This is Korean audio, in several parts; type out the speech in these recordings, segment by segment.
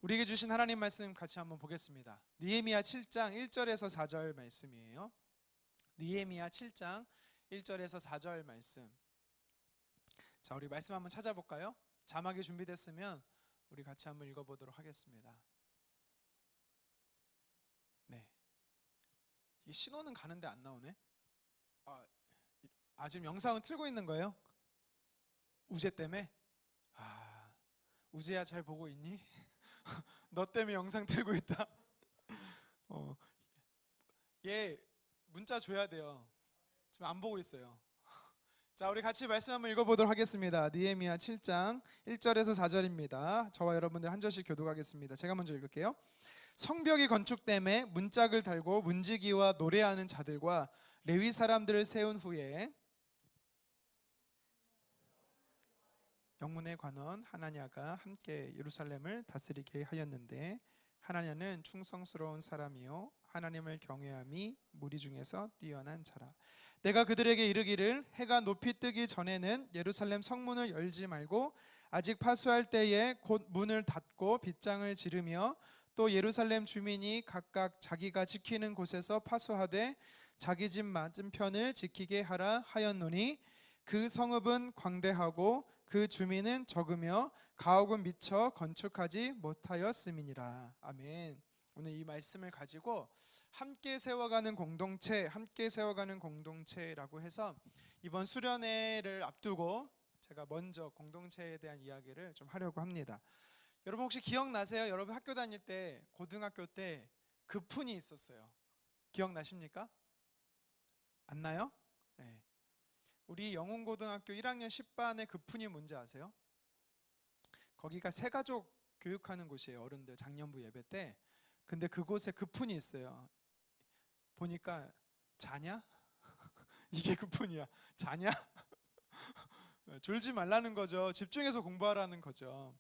우리에게 주신 하나님 말씀 같이 한번 보겠습니다. 느헤미야 7장 1절에서 4절 말씀이에요. 느헤미야 7장 1절에서 4절 말씀. 자, 우리 말씀 한번 찾아볼까요? 자막이 준비됐으면 우리 같이 한번 읽어보도록 하겠습니다. 네. 이게 신호는 가는데 안 나오네. 지금 영상은 틀고 있는 거예요? 우재 때문에? 우재야 잘 보고 있니? 너 때문에 영상 틀고 있다. 얘 문자 줘야 돼요. 지금 안 보고 있어요. 자, 우리 같이 말씀 한번 읽어보도록 하겠습니다. 느헤미야 7장 1절에서 4절입니다. 저와 여러분들 한 절씩 교독하겠습니다. 제가 먼저 읽을게요. 성벽이 건축됨에 문짝을 달고 문지기와 노래하는 자들과 레위 사람들을 세운 후에 영문의 관원 하나냐가 함께 예루살렘을 다스리게 하였는데, 하나냐는 충성스러운 사람이요 하나님을 경외함이 무리 중에서 뛰어난 자라. 내가 그들에게 이르기를 해가 높이 뜨기 전에는 예루살렘 성문을 열지 말고 아직 파수할 때에 곧 문을 닫고 빗장을 지르며 또 예루살렘 주민이 각각 자기가 지키는 곳에서 파수하되 자기 집 맞은편을 지키게 하라 하였노니, 그 성읍은 광대하고 그 주민은 적으며 가옥은 미처 건축하지 못하였음이니라. 아멘. 오늘 이 말씀을 가지고 함께 세워가는 공동체라고 해서 이번 수련회를 앞두고 제가 먼저 공동체에 대한 이야기를 좀 하려고 합니다. 여러분 혹시 기억나세요? 여러분 학교 다닐 때, 고등학교 때 급훈이 있었어요. 기억나십니까? 안 나요? 네. 우리 영훈고등학교 1학년 10반의 급훈이 뭔지 아세요? 거기가 새가족 교육하는 곳이에요. 어른들 작년부 예배 때. 근데 그곳에 급훈이 있어요. 보니까 자냐? 이게 급훈이야. 자냐? 졸지 말라는 거죠. 집중해서 공부하라는 거죠.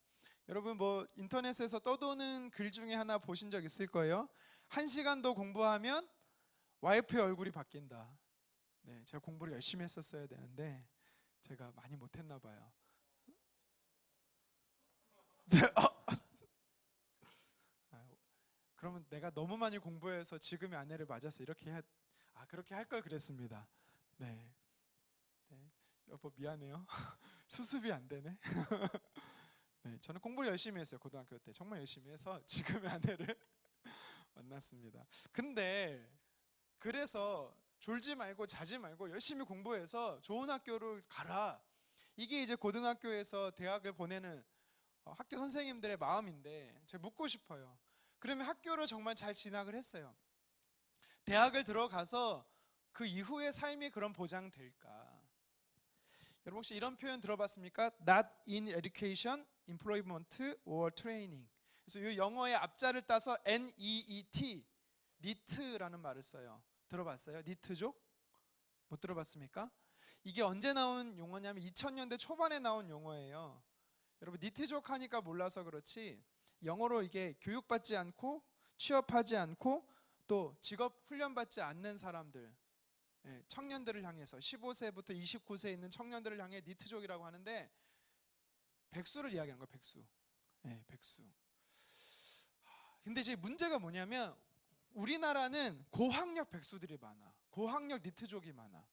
여러분 뭐 인터넷에서 떠도는 글 중에 하나 보신 적 있을 거예요. 1시간 더 공부하면 와이프의 얼굴이 바뀐다. 네, 제가 공부를 열심히 했었어야 되는데 제가 많이 못했나 봐요. 네, 그러면 내가 너무 많이 공부해서 지금의 아내를 맞아서 그렇게 할 걸 그랬습니다. 네, 여보 미안해요. 수습이 안 되네. 네, 저는 공부를 열심히 했어요. 고등학교 때 정말 열심히 해서 지금의 아내를 만났습니다. 근데 그래서 졸지 말고 자지 말고 열심히 공부해서 좋은 학교를 가라. 이게 이제 고등학교에서 대학을 보내는 학교 선생님들의 마음인데, 제가 묻고 싶어요. 그러면 학교를 정말 잘 진학을 했어요. 대학을 들어가서 그 이후의 삶이 그런 보장될까? 여러분 혹시 이런 표현 들어봤습니까? Not in education, employment or training. 그래서 이 영어의 앞자를 따서 NEET, NEET라는 말을 써요. 들어봤어요? 니트족? 못 들어봤습니까? 이게 언제 나온 용어냐면 2000년대 초반에 나온 용어예요. 여러분 니트족 하니까 몰라서 그렇지, 영어로 이게 교육받지 않고 취업하지 않고 또 직업 훈련받지 않는 사람들, 청년들을 향해서 15세부터 29세에 있는 청년들을 향해 니트족이라고 하는데, 백수를 이야기하는 거예요. 백수. 백수. 근데 이제 문제가 뭐냐면 우리나라는 고학력 백수들이 많아. 고학력 니트족이 많아.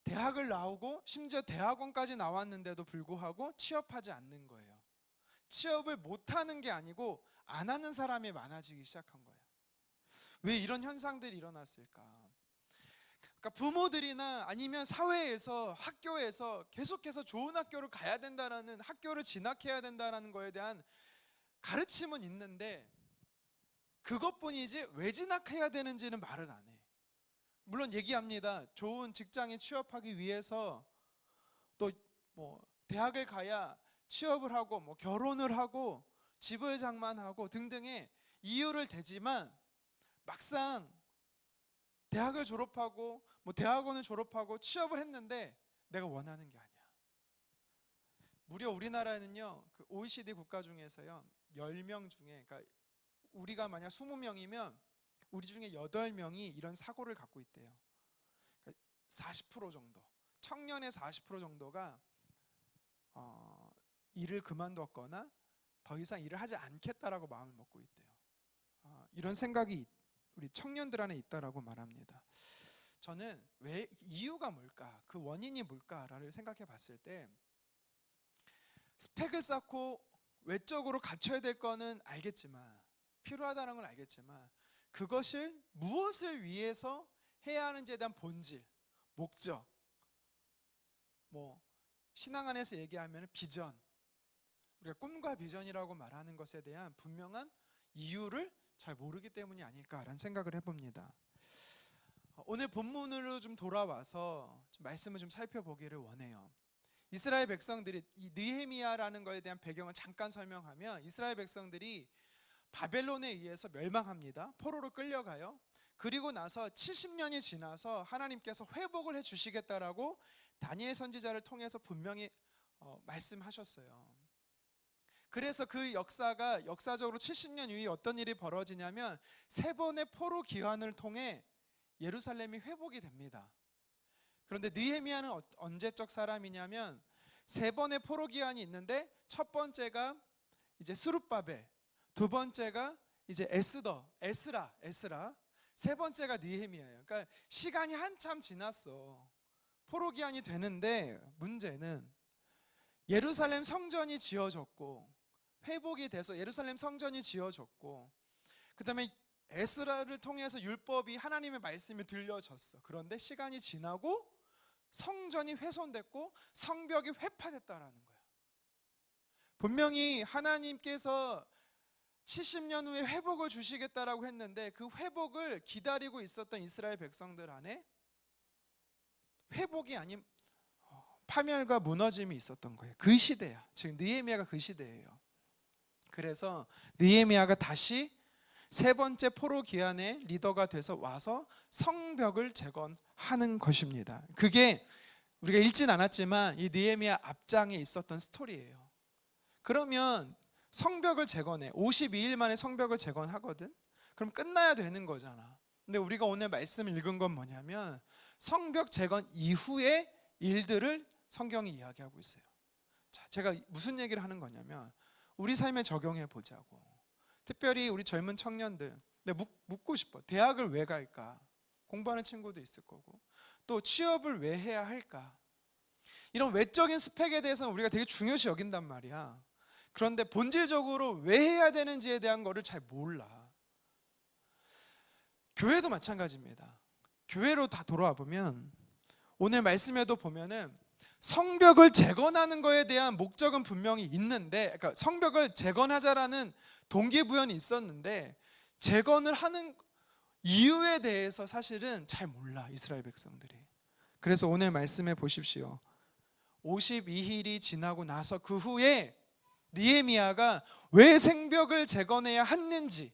대학을 나오고 심지어 대학원까지 나왔는데도 불구하고 취업하지 않는 거예요. 취업을 못하는 게 아니고 안 하는 사람이 많아지기 시작한 거예요. 왜 이런 현상들이 일어났을까? 그러니까 부모들이나 아니면 사회에서, 학교에서 계속해서 좋은 학교를 가야 된다라는, 학교를 진학해야 된다라는 거에 대한 가르침은 있는데 그것뿐이지 왜 진학해야 되는지는 말을 안 해. 물론 얘기합니다. 좋은 직장에 취업하기 위해서 또 뭐 대학을 가야 취업을 하고 뭐 결혼을 하고 집을 장만하고 등등의 이유를 대지만, 막상 대학을 졸업하고 뭐 대학원을 졸업하고 취업을 했는데 내가 원하는 게 아니야. 무려 우리나라는요, 그 OECD 국가 중에서요 10명 중에, 그러니까 우리가 만약 20명이면 우리 중에 8명이 이런 사고를 갖고 있대요. 그러니까 40% 정도, 청년의 40% 정도가 일을 그만뒀거나 더 이상 일을 하지 않겠다라고 마음을 먹고 있대요. 이런 생각이 우리 청년들 안에 있다라고 말합니다. 저는 왜 이유가 뭘까? 그 원인이 뭘까를 생각해 봤을 때 스펙을 쌓고 외적으로 갖춰야 될 거는 알겠지만, 필요하다는 건 알겠지만, 그것을 무엇을 위해서 해야 하는지에 대한 본질, 목적, 신앙 안에서 얘기하면 비전, 우리가 꿈과 비전이라고 말하는 것에 대한 분명한 이유를 잘 모르기 때문이 아닐까라는 생각을 해봅니다. 오늘 본문으로 좀 돌아와서 좀 말씀을 좀 살펴보기를 원해요. 이스라엘 백성들이, 이 느헤미야라는 것에 대한 배경을 잠깐 설명하면, 이스라엘 백성들이 바벨론에 의해서 멸망합니다. 포로로 끌려가요. 그리고 나서 70년이 지나서 하나님께서 회복을 해주시겠다라고 다니엘 선지자를 통해서 분명히 말씀하셨어요. 그래서 그 역사가 역사적으로 70년 이후에 어떤 일이 벌어지냐면, 세 번의 포로 기환을 통해 예루살렘이 회복이 됩니다. 그런데 느헤미야는 언제적 사람이냐면, 세 번의 포로 기환이 있는데 첫 번째가 이제 스룹바벨, 두 번째가 이제 에스라, 세 번째가 느헤미야예요. 그러니까 시간이 한참 지났어. 포로 기환이 되는데 문제는 예루살렘 성전이 지어졌고, 회복이 돼서 예루살렘 성전이 지어졌고, 그 다음에 에스라를 통해서 율법이, 하나님의 말씀이 들려졌어. 그런데 시간이 지나고 성전이 훼손됐고 성벽이 회파됐다라는 거야. 분명히 하나님께서 70년 후에 회복을 주시겠다라고 했는데, 그 회복을 기다리고 있었던 이스라엘 백성들 안에 회복이 아닌 파멸과 무너짐이 있었던 거예요. 그 시대야. 지금 느헤미야가 그 시대예요. 그래서 느헤미야가 다시 세 번째 포로 기환의 리더가 돼서 와서 성벽을 재건하는 것입니다. 그게 우리가 읽진 않았지만 이 느헤미야 앞장에 있었던 스토리예요. 그러면 성벽을 재건해, 52일 만에 성벽을 재건하거든. 그럼 끝나야 되는 거잖아. 근데 우리가 오늘 말씀을 읽은 건 뭐냐면, 성벽 재건 이후의 일들을 성경이 이야기하고 있어요. 자, 제가 무슨 얘기를 하는 거냐면, 우리 삶에 적용해 보자고. 특별히 우리 젊은 청년들, 근데 묻고 싶어. 대학을 왜 갈까? 공부하는 친구도 있을 거고, 또 취업을 왜 해야 할까? 이런 외적인 스펙에 대해서는 우리가 되게 중요시 여긴단 말이야. 그런데 본질적으로 왜 해야 되는지에 대한 거를 잘 몰라. 교회도 마찬가지입니다. 교회로 다 돌아와 보면, 오늘 말씀에도 보면은 성벽을 재건하는 거에 대한 목적은 분명히 있는데, 그러니까 성벽을 재건하자라는 동기부여는 있었는데, 재건을 하는 이유에 대해서 사실은 잘 몰라, 이스라엘 백성들이. 그래서 오늘 말씀해 보십시오. 52일이 지나고 나서 그 후에 느헤미야가 왜 성벽을 재건해야 했는지,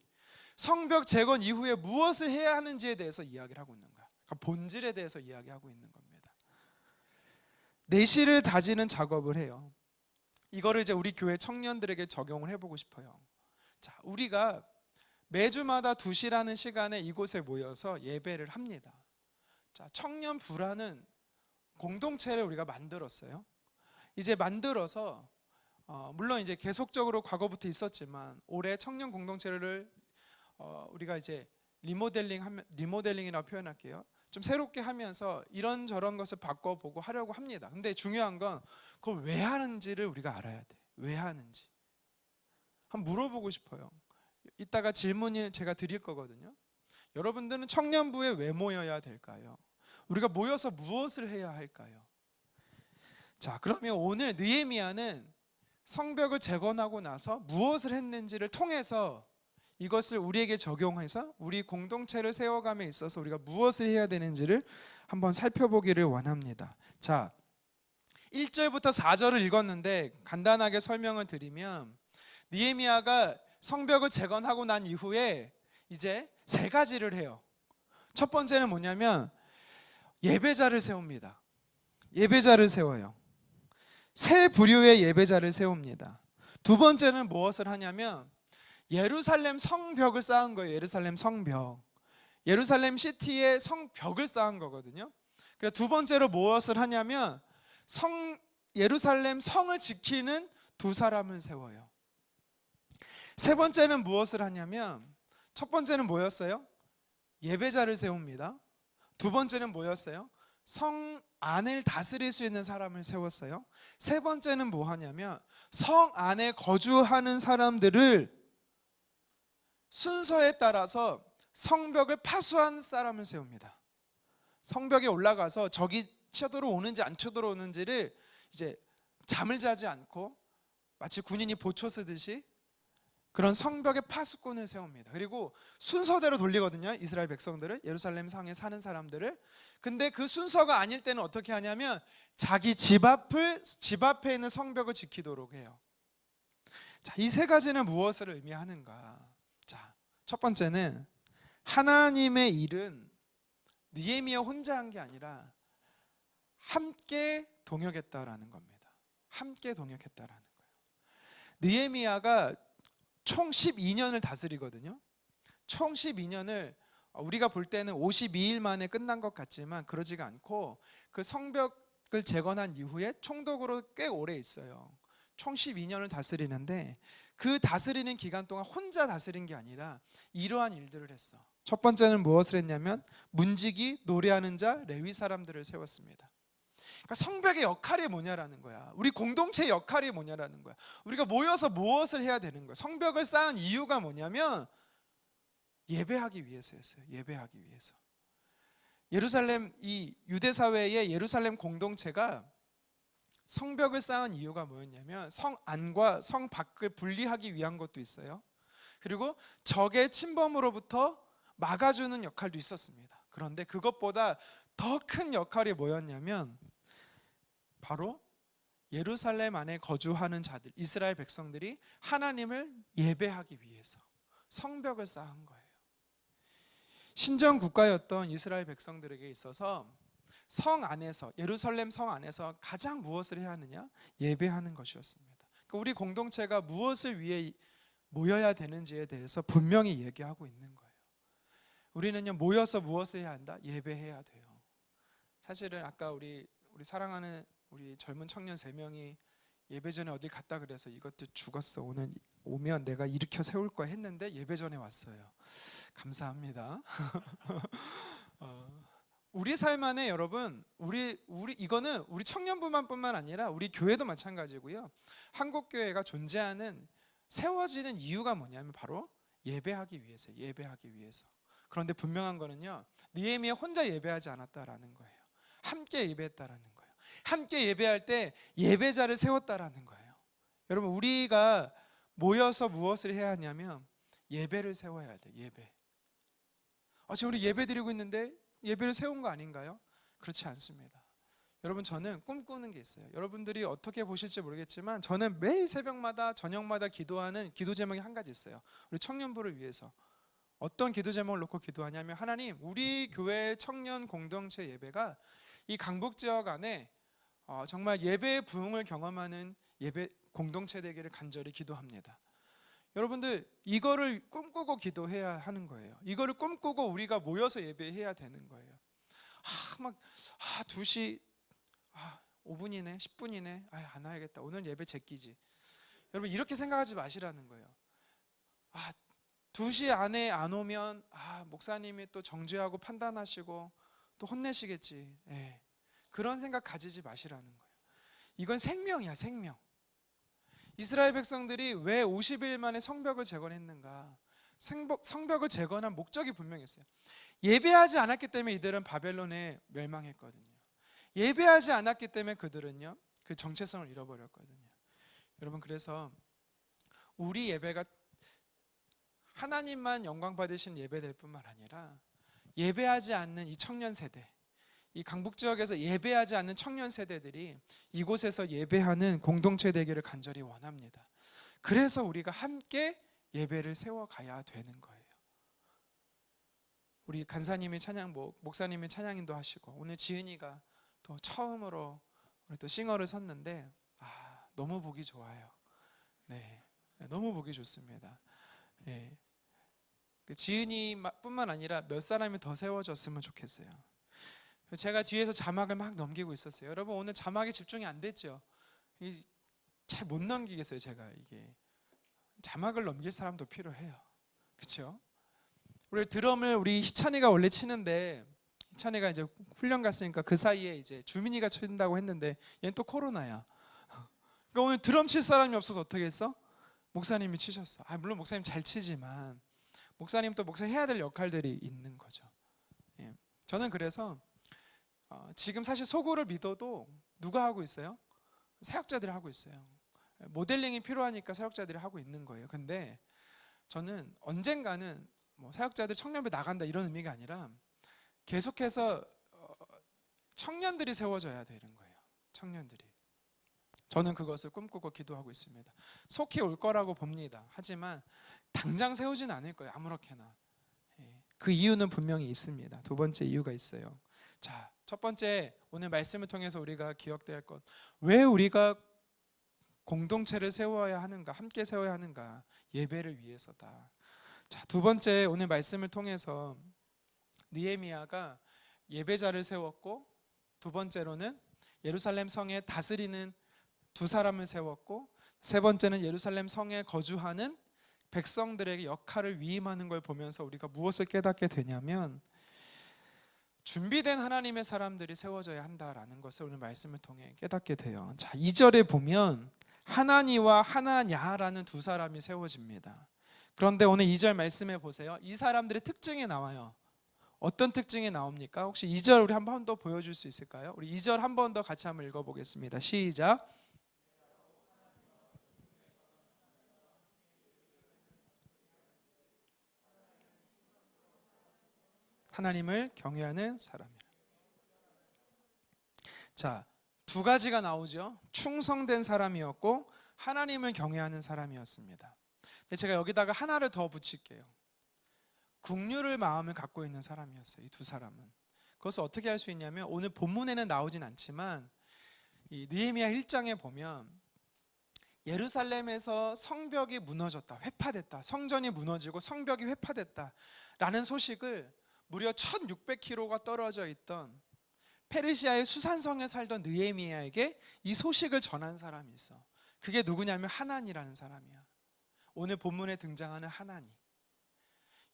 성벽 재건 이후에 무엇을 해야 하는지에 대해서 이야기를 하고 있는 거야. 그러니까 본질에 대해서 이야기하고 있는 겁니다. 내실을 다지는 작업을 해요. 이거를 이제 우리 교회 청년들에게 적용을 해보고 싶어요. 자, 우리가 매주마다 2시라는 시간에 이곳에 모여서 예배를 합니다. 자, 청년부라는 공동체를 우리가 만들었어요. 이제 만들어서 물론 이제 계속적으로 과거부터 있었지만, 올해 청년 공동체를 우리가 이제 리모델링이라고 표현할게요. 좀 새롭게 하면서 이런저런 것을 바꿔보고 하려고 합니다. 근데 중요한 건 그걸 왜 하는지를 우리가 알아야 돼. 왜 하는지 한번 물어보고 싶어요. 이따가 질문을 제가 드릴 거거든요. 여러분들은 청년부에 왜 모여야 될까요? 우리가 모여서 무엇을 해야 할까요? 자, 그러면 오늘 느헤미야는 성벽을 재건하고 나서 무엇을 했는지를 통해서 이것을 우리에게 적용해서 우리 공동체를 세워감에 있어서 우리가 무엇을 해야 되는지를 한번 살펴보기를 원합니다. 자, 1절부터 4절을 읽었는데 간단하게 설명을 드리면, 느헤미야가 성벽을 재건하고 난 이후에 이제 3가지를 해요. 첫 번째는 뭐냐면 예배자를 세웁니다. 예배자를 세워요. 세 부류의 예배자를 세웁니다. 두 번째는 무엇을 하냐면 예루살렘 성벽을 쌓은 거예요. 예루살렘 성벽. 예루살렘 시티의 성벽을 쌓은 거거든요. 그래서 두 번째로 무엇을 하냐면 예루살렘 성을 지키는 2 사람을 세워요. 세 번째는 무엇을 하냐면, 첫 번째는 뭐였어요? 예배자를 세웁니다. 두 번째는 뭐였어요? 성 안을 다스릴 수 있는 사람을 세웠어요. 세 번째는 뭐 하냐면 성 안에 거주하는 사람들을 순서에 따라서 성벽을 파수한 사람을 세웁니다. 성벽에 올라가서 적이 쳐들어오는지 안 쳐들어오는지를 이제 잠을 자지 않고 마치 군인이 보초 쓰듯이 그런 성벽의 파수꾼을 세웁니다. 그리고 순서대로 돌리거든요. 이스라엘 백성들을, 예루살렘 성에 사는 사람들을. 근데 그 순서가 아닐 때는 어떻게 하냐면 자기 집 앞에 있는 성벽을 지키도록 해요. 자, 이 세 가지는 무엇을 의미하는가? 자, 첫 번째는 하나님의 일은 느헤미야 혼자 한 게 아니라 함께 동역했다라는 겁니다. 함께 동역했다라는 거예요. 느헤미야가 총 12년을 다스리거든요. 총 12년을 우리가 볼 때는 52일 만에 끝난 것 같지만 그러지가 않고 그 성벽을 재건한 이후에 총독으로 꽤 오래 있어요. 총 12년을 다스리는데 그 다스리는 기간 동안 혼자 다스린 게 아니라 이러한 일들을 했어. 첫 번째는 무엇을 했냐면 문지기, 노래하는 자, 레위 사람들을 세웠습니다. 그러니까 성벽의 역할이 뭐냐라는 거야. 우리 공동체의 역할이 뭐냐라는 거야. 우리가 모여서 무엇을 해야 되는 거야. 성벽을 쌓은 이유가 뭐냐면 예배하기 위해서였어요. 예배하기 위해서. 예루살렘, 이 유대 사회의 예루살렘 공동체가 성벽을 쌓은 이유가 뭐였냐면 성 안과 성 밖을 분리하기 위한 것도 있어요. 그리고 적의 침범으로부터 막아주는 역할도 있었습니다. 그런데 그것보다 더 큰 역할이 뭐였냐면 바로 예루살렘 안에 거주하는 자들, 이스라엘 백성들이 하나님을 예배하기 위해서 성벽을 쌓은 거예요. 신정 국가였던 이스라엘 백성들에게 있어서 성 안에서, 예루살렘 성 안에서 가장 무엇을 해야 하느냐? 예배하는 것이었습니다. 그러니까 우리 공동체가 무엇을 위해 모여야 되는지에 대해서 분명히 얘기하고 있는 거예요. 우리는요, 모여서 무엇을 해야 한다? 예배해야 돼요. 사실은 아까 우리 사랑하는 우리 젊은 청년 3명이 예배 전에 어디 갔다 그래서 이것도 죽었어, 오늘 오면 내가 일으켜 세울 거야 했는데 예배 전에 왔어요. 감사합니다. 우리 삶 안에 여러분, 이거는 우리 청년부만뿐만 아니라 우리 교회도 마찬가지고요. 한국 교회가 존재하는, 세워지는 이유가 뭐냐면 바로 예배하기 위해서, 예배하기 위해서. 그런데 분명한 거는요, 느헤미야 혼자 예배하지 않았다라는 거예요. 함께 예배했다라는 거예요. 함께 예배할 때 예배자를 세웠다라는 거예요. 여러분, 우리가 모여서 무엇을 해야 하냐면 예배를 세워야 돼요. 예배. 지금 우리 예배 드리고 있는데 예배를 세운 거 아닌가요? 그렇지 않습니다. 여러분, 저는 꿈꾸는 게 있어요. 여러분들이 어떻게 보실지 모르겠지만 저는 매일 새벽마다 저녁마다 기도하는 기도 제목이 한 가지 있어요. 우리 청년부를 위해서. 어떤 기도 제목을 놓고 기도하냐면, 하나님, 우리 교회 청년 공동체 예배가 이 강북 지역 안에 정말 예배의 부흥을 경험하는 예배 공동체 되기를 간절히 기도합니다. 여러분들, 이거를 꿈꾸고 기도해야 하는 거예요. 이거를 꿈꾸고 우리가 모여서 예배해야 되는 거예요. 2시 5분이네 10분이네 안 와야겠다, 오늘 예배 제끼지. 여러분, 이렇게 생각하지 마시라는 거예요. 2시 안에 안 오면 목사님이 또 정죄하고 판단하시고 또 혼내시겠지. 그런 생각 가지지 마시라는 거예요. 이건 생명이야, 생명. 이스라엘 백성들이 왜 50일 만에 성벽을 재건했는가? 성벽을 재건한 목적이 분명히 있어요. 예배하지 않았기 때문에 이들은 바벨론에 멸망했거든요. 예배하지 않았기 때문에 그들은요, 그 정체성을 잃어버렸거든요. 여러분, 그래서 우리 예배가 하나님만 영광 받으신 예배될 뿐만 아니라 예배하지 않는 이 청년 세대, 이 강북 지역에서 예배하지 않는 청년 세대들이 이곳에서 예배하는 공동체 되기를 간절히 원합니다. 그래서 우리가 함께 예배를 세워가야 되는 거예요. 우리 간사님이 찬양, 목사님이 찬양인도 하시고, 오늘 지은이가 또 처음으로 우리 또 싱어를 섰는데 너무 보기 좋아요. 네, 너무 보기 좋습니다. 지은이뿐만 아니라 몇 사람이 더 세워졌으면 좋겠어요. 제가 뒤에서 자막을 막 넘기고 있었어요. 여러분, 오늘 자막에 집중이 안 됐죠? 잘 못 넘기겠어요. 제가 이게 자막을 넘길 사람도 필요해요. 그렇죠? 우리 희찬이가 원래 치는데, 희찬이가 이제 훈련 갔으니까 그 사이에 이제 주민이가 친다고 했는데 얘는 또 코로나야. 그러니까 오늘 드럼 칠 사람이 없어서 어떻게 했어? 목사님이 치셨어. 물론 목사님 잘 치지만 목사님 또 목사님 해야 될 역할들이 있는 거죠. 예. 저는 그래서 지금 사실 소구를 믿어도 누가 하고 있어요? 사역자들이 하고 있어요. 모델링이 필요하니까 사역자들이 하고 있는 거예요. 근데 저는 언젠가는 뭐 사역자들 청년부 나간다 이런 의미가 아니라 계속해서 청년들이 세워져야 되는 거예요. 청년들이. 저는 그것을 꿈꾸고 기도하고 있습니다. 속히 올 거라고 봅니다. 하지만 당장 세우진 않을 거예요. 아무렇게나. 그 이유는 분명히 있습니다. 두 번째 이유가 있어요. 자, 첫 번째 오늘 말씀을 통해서 우리가 기억돼야 할 것. 왜 우리가 공동체를 세워야 하는가? 함께 세워야 하는가? 예배를 위해서다. 자, 두 번째 오늘 말씀을 통해서 느헤미야가 예배자를 세웠고, 두 번째로는 예루살렘 성에 다스리는 두 사람을 세웠고, 세 번째는 예루살렘 성에 거주하는 백성들에게 역할을 위임하는 걸 보면서 우리가 무엇을 깨닫게 되냐면 준비된 하나님의 사람들이 세워져야 한다라는 것을 오늘 말씀을 통해 깨닫게 돼요. 자, 2절에 보면 하나니와 하나냐라는 두 사람이 세워집니다. 그런데 오늘 2절 말씀해 보세요. 이 사람들의 특징이 나와요. 어떤 특징이 나옵니까? 혹시 2절 우리 한 번 더 보여줄 수 있을까요? 우리 2절 한 번 더 같이 한번 읽어보겠습니다. 시작. 하나님을 경외하는 사람이라. 자, 두 가지가 나오죠. 충성된 사람이었고 하나님을 경외하는 사람이었습니다. 근데 제가 여기다가 하나를 더 붙일게요. 긍휼의 마음을 갖고 있는 사람이었어요. 이 두 사람은. 그것을 어떻게 할 수 있냐면 오늘 본문에는 나오진 않지만 이 느헤미야 1장에 보면 예루살렘에서 성벽이 무너졌다, 회파됐다, 성전이 무너지고 성벽이 회파됐다 라는 소식을 무려 1600km가 떨어져 있던 페르시아의 수산성에 살던 느헤미야에게 이 소식을 전한 사람이 있어. 그게 누구냐면 하나니라는 사람이야. 오늘 본문에 등장하는 하나니.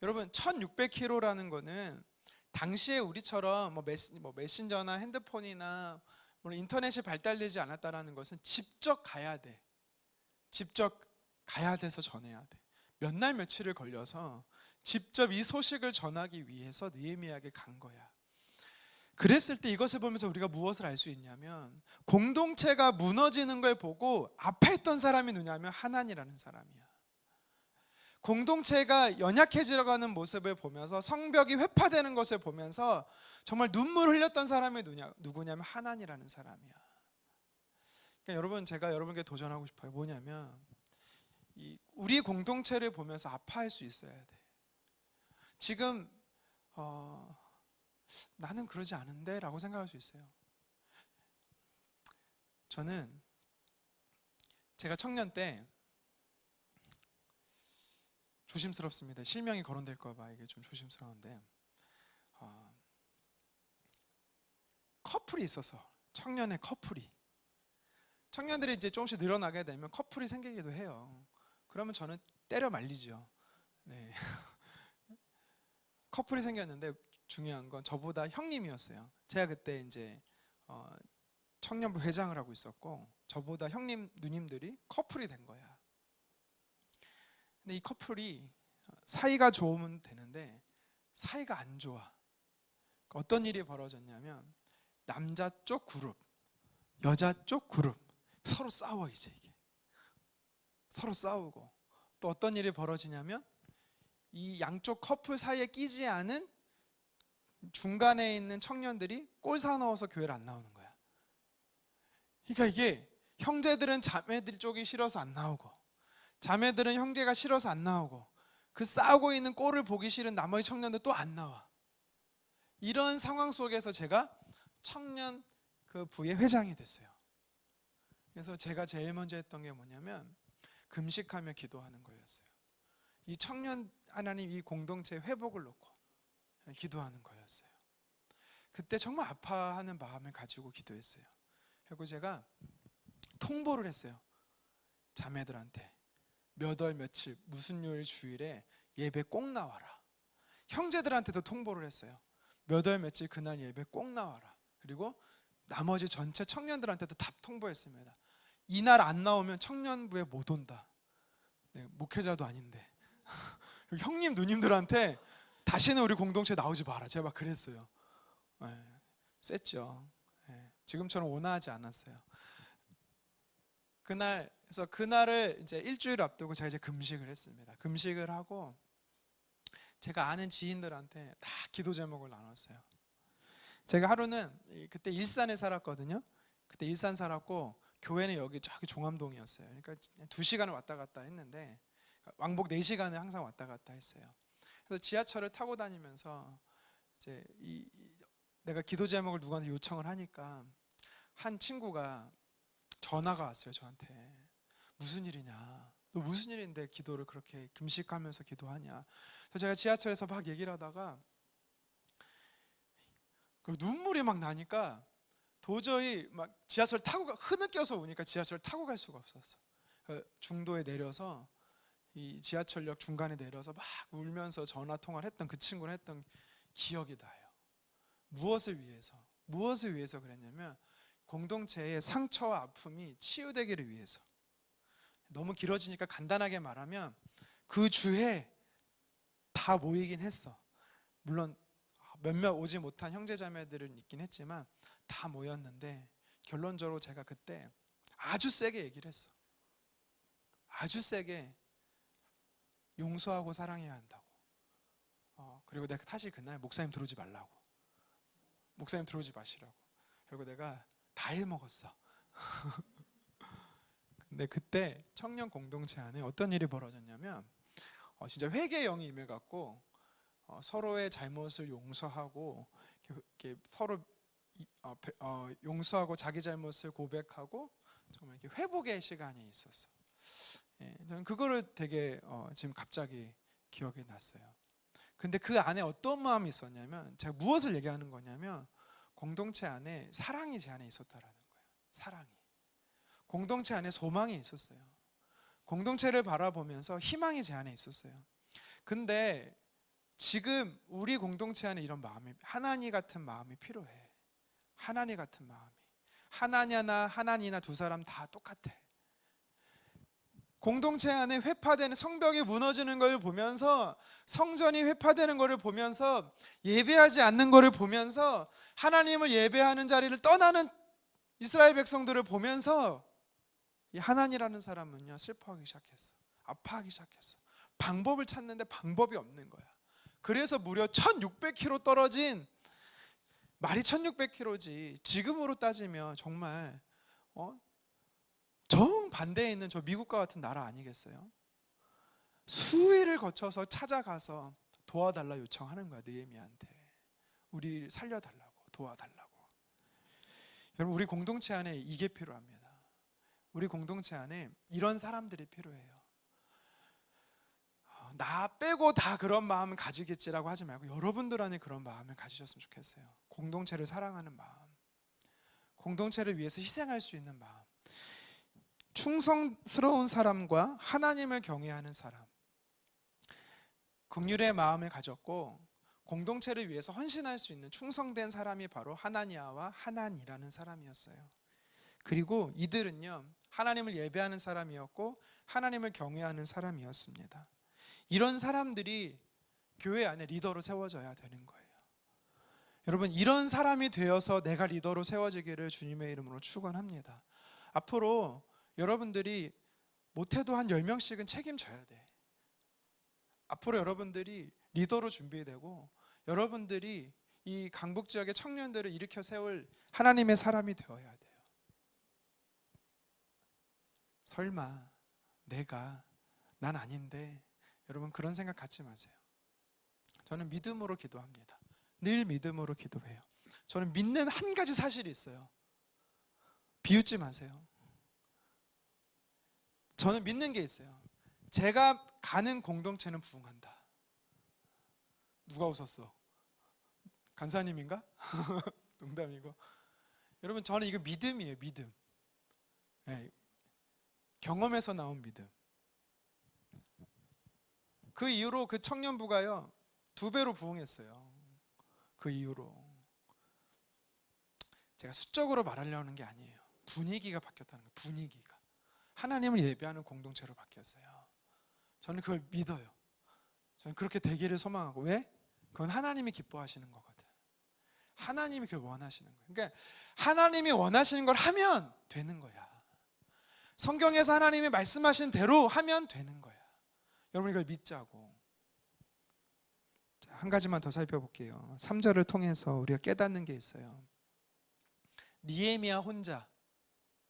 여러분 1600km라는 거는 당시에 우리처럼 메신저나 핸드폰이나 인터넷이 발달되지 않았다라는 것은 직접 가야 돼. 직접 가야 돼서 전해야 돼. 몇 날 며칠을 걸려서 직접 이 소식을 전하기 위해서 느헤미야에게 간 거야. 그랬을 때 이것을 보면서 우리가 무엇을 알 수 있냐면 공동체가 무너지는 걸 보고 아파했던 사람이 누구냐면 하나니라는 사람이야. 공동체가 연약해지려가는 모습을 보면서 성벽이 회파되는 것을 보면서 정말 눈물 흘렸던 사람이 누구냐면 하나니라는 사람이야. 그러니까 여러분, 제가 여러분께 도전하고 싶어요. 뭐냐면 우리 공동체를 보면서 아파할 수 있어야 돼. 지금 나는 그러지 않은데 라고 생각할 수 있어요. 저는 제가 청년 때 조심스럽습니다. 실명이 거론될까 봐 이게 좀 조심스러운데 커플이 있어서 청년의 커플이 청년들이 이제 조금씩 늘어나게 되면 커플이 생기기도 해요. 그러면 저는 때려 말리죠. 네. 커플이 생겼는데 중요한 건 저보다 형님이었어요. 제가 그때 이제 청년부 회장을 하고 있었고 저보다 형님 누님들이 커플이 된 거야. 근데 이 커플이 사이가 좋으면 되는데 사이가 안 좋아. 어떤 일이 벌어졌냐면 남자 쪽 그룹, 여자 쪽 그룹 서로 싸워. 이제 이게 서로 싸우고 또 어떤 일이 벌어지냐면 이 양쪽 커플 사이에 끼지 않은 중간에 있는 청년들이 꼴 사나워서 교회를 안 나오는 거야. 그러니까 이게 형제들은 자매들 쪽이 싫어서 안 나오고 자매들은 형제가 싫어서 안 나오고 그 싸우고 있는 꼴을 보기 싫은 나머지 청년들 또 안 나와. 이런 상황 속에서 제가 청년 그 부의 회장이 됐어요. 그래서 제가 제일 먼저 했던 게 뭐냐면 금식하며 기도하는 거였어요. 이 청년 하나님 이 공동체 회복을 놓고 기도하는 거였어요. 그때 정말 아파하는 마음을 가지고 기도했어요. 그리고 제가 통보를 했어요. 자매들한테 몇 월 며칠 무슨 요일 주일에 예배 꼭 나와라. 형제들한테도 통보를 했어요. 몇 월 며칠 그날 예배 꼭 나와라. 그리고 나머지 전체 청년들한테도 다 통보했습니다. 이날 안 나오면 청년부에 못 온다. 네, 목회자도 아닌데 형님 누님들한테 다시는 우리 공동체 나오지 마라. 제가 막 그랬어요. 네, 셌죠. 네, 지금처럼 온화하지 않았어요. 그래서 그날을 이제 일주일 앞두고 제가 이제 금식을 했습니다. 금식을 하고 제가 아는 지인들한테 다 기도 제목을 나눴어요. 제가 하루는 그때 일산에 살았거든요. 그때 일산 살았고 교회는 저기 종암동이었어요. 그러니까 2시간을 왔다 갔다 했는데 왕복 4시간을 항상 왔다 갔다 했어요. 그래서 지하철을 타고 다니면서 이제 내가 기도 제목을 누구한테 요청을 하니까 한 친구가 전화가 왔어요. 저한테. 무슨 일이냐? 너 무슨 일인데 기도를 그렇게 금식하면서 기도하냐? 그래서 제가 지하철에서 막 얘기를 하다가 눈물이 막 나니까 도저히 막 지하철 타고 흐느껴서 오니까 지하철 타고 갈 수가 없었어. 중도에 내려서 이 지하철역 중간에 내려서 막 울면서 전화 통화를 했던 그 친구랑 했던 기억이 나요. 무엇을 위해서 그랬냐면 공동체의 상처와 아픔이 치유되기를 위해서. 너무 길어지니까 간단하게 말하면 그 주에 다 모이긴 했어. 물론 몇몇 오지 못한 형제자매들은 있긴 했지만 다 모였는데 결론적으로 제가 그때 아주 세게 얘기를 했어. 아주 세게 용서하고 사랑해야 한다고. 그리고 내가 사실 그날 목사님 들어오지 말라고, 목사님 들어오지 마시라고. 그리고 내가 다 해먹었어. 근데 그때 청년 공동체 안에 어떤 일이 벌어졌냐면 진짜 회개의 영이 임해갖고 서로의 잘못을 용서하고 이렇게 서로 용서하고 자기 잘못을 고백하고 정말 이렇게 회복의 시간이 있었어. 예, 저는 그거를 되게 지금 갑자기 기억이 났어요. 근데 그 안에 어떤 마음이 있었냐면, 제가 무엇을 얘기하는 거냐면 공동체 안에 사랑이 제 안에 있었다라는 거예요. 사랑이. 공동체 안에 소망이 있었어요. 공동체를 바라보면서 희망이 제 안에 있었어요. 근데 지금 우리 공동체 안에 이런 마음이, 하나니 같은 마음이 필요해. 하나니 같은 마음이. 하나니나 두 사람 다 똑같아. 공동체 안에 회파되는 성벽이 무너지는 걸 보면서, 성전이 회파되는 것을 보면서, 예배하지 않는 것을 보면서, 하나님을 예배하는 자리를 떠나는 이스라엘 백성들을 보면서 이 하나니라는 사람은요 슬퍼하기 시작했어. 아파하기 시작했어. 방법을 찾는데 방법이 없는 거야. 그래서 무려 1600km 떨어진, 말이 1600km지 지금으로 따지면 정말 정반대에 있는 저 미국과 같은 나라 아니겠어요? 수일을 거쳐서 찾아가서 도와달라 요청하는 거야. 느헤미야한테. 우리 살려달라고, 도와달라고. 여러분, 우리 공동체 안에 이게 필요합니다. 우리 공동체 안에 이런 사람들이 필요해요. 나 빼고 다 그런 마음을 가지겠지라고 하지 말고 여러분들 안에 그런 마음을 가지셨으면 좋겠어요. 공동체를 사랑하는 마음, 공동체를 위해서 희생할 수 있는 마음, 충성스러운 사람과 하나님을 경외하는 사람, 긍휼의 마음을 가졌고 공동체를 위해서 헌신할 수 있는 충성된 사람이 바로 하나니아와 하나니라는 사람이었어요. 그리고 이들은요 하나님을 예배하는 사람이었고 하나님을 경외하는 사람이었습니다. 이런 사람들이 교회 안에 리더로 세워져야 되는 거예요. 여러분, 이런 사람이 되어서 내가 리더로 세워지기를 주님의 이름으로 축원합니다. 앞으로 여러분들이 못해도 한 10명씩은 책임져야 돼. 앞으로 여러분들이 리더로 준비되고 여러분들이 이 강북 지역의 청년들을 일으켜 세울 하나님의 사람이 되어야 돼요. 설마 난 아닌데, 여러분 그런 생각 갖지 마세요. 저는 믿음으로 기도합니다. 늘 믿음으로 기도해요. 저는 믿는 한 가지 사실이 있어요. 비웃지 마세요. 저는 믿는 게 있어요. 제가 가는 공동체는 부흥한다. 누가 웃었어? 간사님인가? 농담이고. 여러분, 저는 이거 믿음이에요. 믿음. 네. 경험에서 나온 믿음. 그 이후로 그 청년부가요 2배로 부흥했어요. 그 이후로. 제가 수적으로 말하려는 게 아니에요. 분위기가 바뀌었다는 거예요. 분위기가 하나님을 예배하는 공동체로 바뀌었어요. 저는 그걸 믿어요. 저는 그렇게 되기를 소망하고. 왜? 그건 하나님이 기뻐하시는 거거든. 하나님이 그걸 원하시는 거예요. 그러니까 하나님이 원하시는 걸 하면 되는 거야. 성경에서 하나님이 말씀하신 대로 하면 되는 거야. 여러분 이걸 믿자고. 자, 한 가지만 더 살펴볼게요. 3절을 통해서 우리가 깨닫는 게 있어요. 느헤미야 혼자,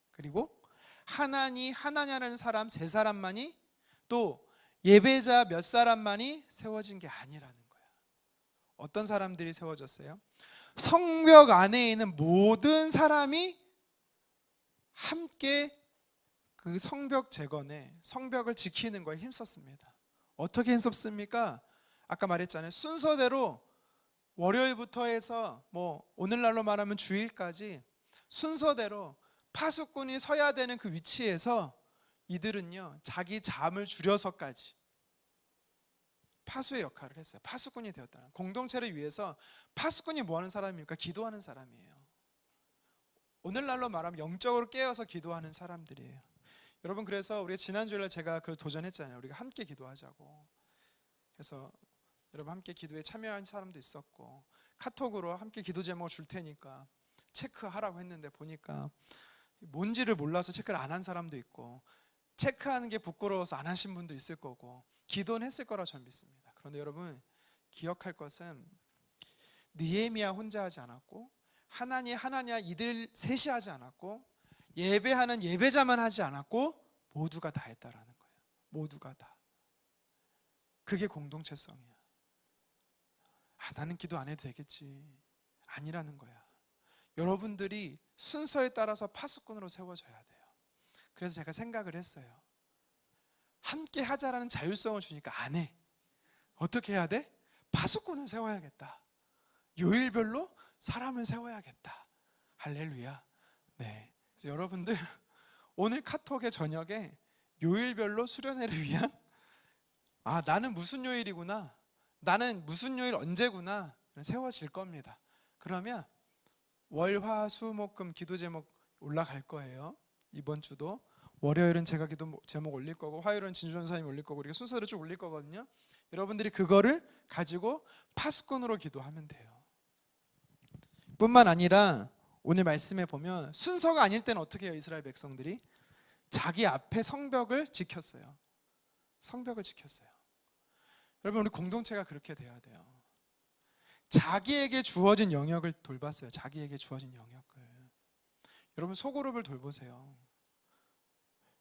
그리고 하나냐라는 사람 3사람만이, 또 예배자 몇 사람만이 세워진 게 아니라는 거야. 어떤 사람들이 세워졌어요? 성벽 안에 있는 모든 사람이 함께 그 성벽 재건에, 성벽을 지키는 거에 힘썼습니다. 어떻게 힘썼습니까? 아까 말했잖아요. 순서대로 월요일부터 해서 오늘날로 말하면 주일까지 순서대로 파수꾼이 서야 되는 그 위치에서 이들은요 자기 잠을 줄여서까지 파수의 역할을 했어요. 파수꾼이 되었다는, 공동체를 위해서. 파수꾼이 뭐 하는 사람입니까? 기도하는 사람이에요. 오늘날로 말하면 영적으로 깨어서 기도하는 사람들이에요. 여러분, 그래서 우리가 지난주에 제가 그걸 도전했잖아요. 우리가 함께 기도하자고. 그래서 여러분 함께 기도에 참여한 사람도 있었고, 카톡으로 함께 기도 제목 줄 테니까 체크하라고 했는데 보니까 뭔지를 몰라서 체크를 안 한 사람도 있고, 체크하는 게 부끄러워서 안 하신 분도 있을 거고, 기도는 했을 거라 저는 믿습니다. 그런데 여러분 기억할 것은 느헤미야 혼자 하지 않았고, 하나냐 이들 셋이 하지 않았고, 예배하는 예배자만 하지 않았고, 모두가 다 했다라는 거예요. 모두가 다. 그게 공동체성이야. 나는 기도 안 해도 되겠지, 아니라는 거야. 여러분들이 순서에 따라서 파수꾼으로 세워져야 돼요. 그래서 제가 생각을 했어요. 함께 하자라는 자율성을 주니까 안 해. 어떻게 해야 돼? 파수꾼을 세워야겠다. 요일별로 사람을 세워야겠다. 할렐루야. 네. 그래서 여러분들 오늘 카톡에 저녁에 요일별로 수련회를 위한, 나는 무슨 요일이구나, 나는 무슨 요일 언제구나 세워질 겁니다. 그러면 월, 화, 수, 목, 금 기도 제목 올라갈 거예요. 이번 주도. 월요일은 제가 기도 제목 올릴 거고, 화요일은 진주 전사님 올릴 거고, 이렇게 순서를 쭉 올릴 거거든요. 여러분들이 그거를 가지고 파수꾼으로 기도하면 돼요. 뿐만 아니라 오늘 말씀에 보면 순서가 아닐 때는 어떻게 해요? 이스라엘 백성들이 자기 앞에 성벽을 지켰어요. 성벽을 지켰어요. 여러분, 우리 공동체가 그렇게 돼야 돼요. 자기에게 주어진 영역을 돌봤어요. 자기에게 주어진 영역을. 여러분 소그룹을 돌보세요.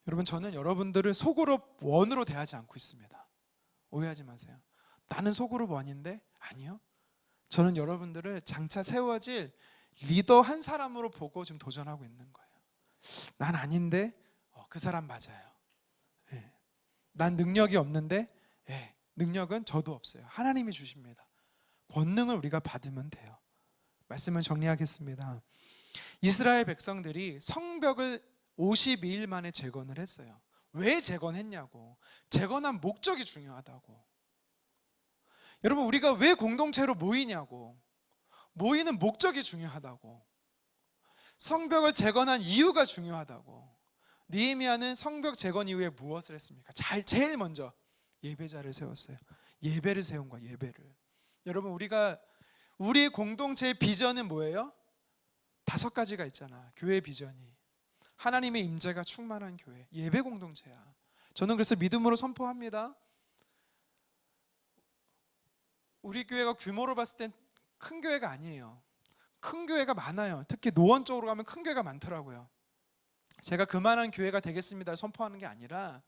여러분, 저는 여러분들을 소그룹 원으로 대하지 않고 있습니다. 오해하지 마세요. 나는 소그룹 원인데, 아니요. 저는 여러분들을 장차 세워질 리더 한 사람으로 보고 지금 도전하고 있는 거예요. 난 아닌데 그 사람 맞아요. 네. 난 능력이 없는데, 네. 능력은 저도 없어요. 하나님이 주십니다. 권능을 우리가 받으면 돼요. 말씀을 정리하겠습니다. 이스라엘 백성들이 성벽을 52일 만에 재건을 했어요. 왜 재건했냐고. 재건한 목적이 중요하다고. 여러분, 우리가 왜 공동체로 모이냐고. 모이는 목적이 중요하다고. 성벽을 재건한 이유가 중요하다고. 느헤미야는 성벽 재건 이후에 무엇을 했습니까? 제일 먼저 예배자를 세웠어요. 예배를 세운 거야. 예배를. 여러분, 우리 공동체의 비전은 뭐예요? 5가지가 있잖아. 교회 비전이. 하나님의 임재가 충만한 교회, 예배 공동체야. 저는 그래서 믿음으로 선포합니다. 우리 교회가 규모로 봤을 땐 큰 교회가 아니에요. 큰 교회가 많아요. 특히 노원 쪽으로 가면 큰 교회가 많더라고요. 제가 그만한 교회가 되겠습니다를 선포하는 게 아니라,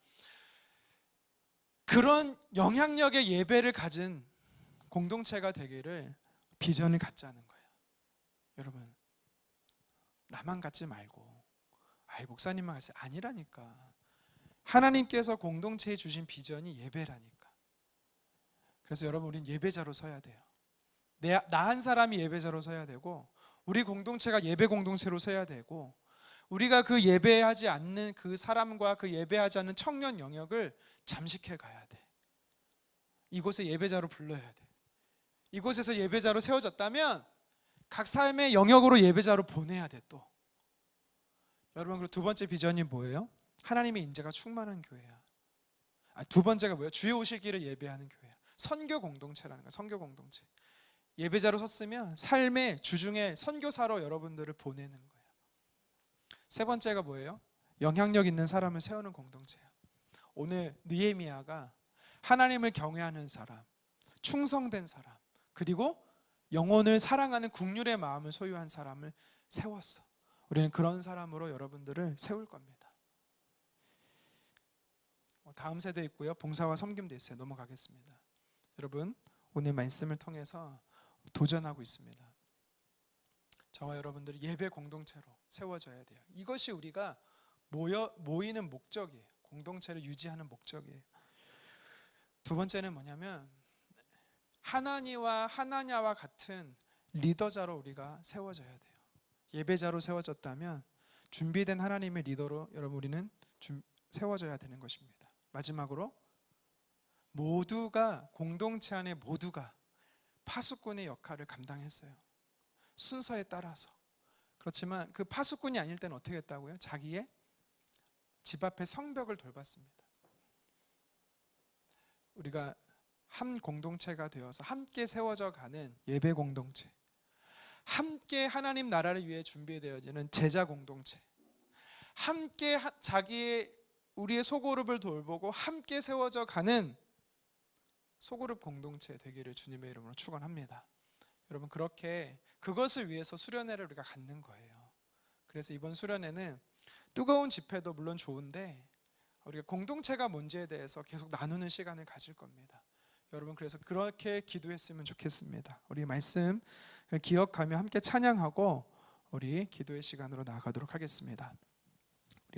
그런 영향력의 예배를 가진 공동체가 되기를 비전을 갖자는 거예요. 여러분, 나만 갖지 말고, 목사님만 갖지, 아니라니까. 하나님께서 공동체에 주신 비전이 예배라니까. 그래서 여러분, 우린 예배자로 서야 돼요. 나 한 사람이 예배자로 서야 되고, 우리 공동체가 예배 공동체로 서야 되고, 우리가 그 예배하지 않는 그 사람과 그 예배하지 않는 청년 영역을 잠식해 가야 돼. 이곳에 예배자로 불러야 돼. 이곳에서 예배자로 세워졌다면 각 삶의 영역으로 예배자로 보내야 돼 또. 여러분, 그리고 두 번째 비전이 뭐예요? 하나님의 인재가 충만한 교회야. 두 번째가 뭐예요? 주의 오시기를 예배하는 교회야. 선교 공동체라는 거야. 선교 공동체. 예배자로 섰으면 삶의 주중에 선교사로 여러분들을 보내는 거예요. 세 번째가 뭐예요? 영향력 있는 사람을 세우는 공동체야. 오늘 느헤미야가 하나님을 경외하는 사람, 충성된 사람, 그리고 영혼을 사랑하는 국률의 마음을 소유한 사람을 세웠어. 우리는 그런 사람으로 여러분들을 세울 겁니다. 다음 세대 있고요. 봉사와 섬김도 있어요. 넘어가겠습니다. 여러분, 오늘 말씀을 통해서 도전하고 있습니다. 저와 여러분들이 예배 공동체로 세워져야 돼요. 이것이 우리가 모이는 목적이에요. 공동체를 유지하는 목적이에요. 두 번째는 뭐냐면 하나냐와 같은 리더자로 우리가 세워져야 돼요. 예배자로 세워졌다면 준비된 하나님의 리더로 여러분 우리는 세워져야 되는 것입니다. 마지막으로 공동체 안에 모두가 파수꾼의 역할을 감당했어요. 순서에 따라서. 그렇지만 그 파수꾼이 아닐 때는 어떻게 했다고요? 자기의 집 앞에 성벽을 돌봤습니다. 우리가 한 공동체가 되어서 함께 세워져 가는 예배 공동체, 함께 하나님 나라를 위해 준비되어지는 제자 공동체, 함께 우리의 소그룹을 돌보고 함께 세워져 가는 소그룹 공동체 되기를 주님의 이름으로 축원합니다. 여러분, 그것을 위해서 수련회를 우리가 갖는 거예요. 그래서 이번 수련회는 뜨거운 집회도 물론 좋은데 우리가 공동체가 뭔지에 대해서 계속 나누는 시간을 가질 겁니다. 여러분, 그래서 그렇게 기도했으면 좋겠습니다. 우리 말씀 기억하며 함께 찬양하고 우리 기도의 시간으로 나아가도록 하겠습니다.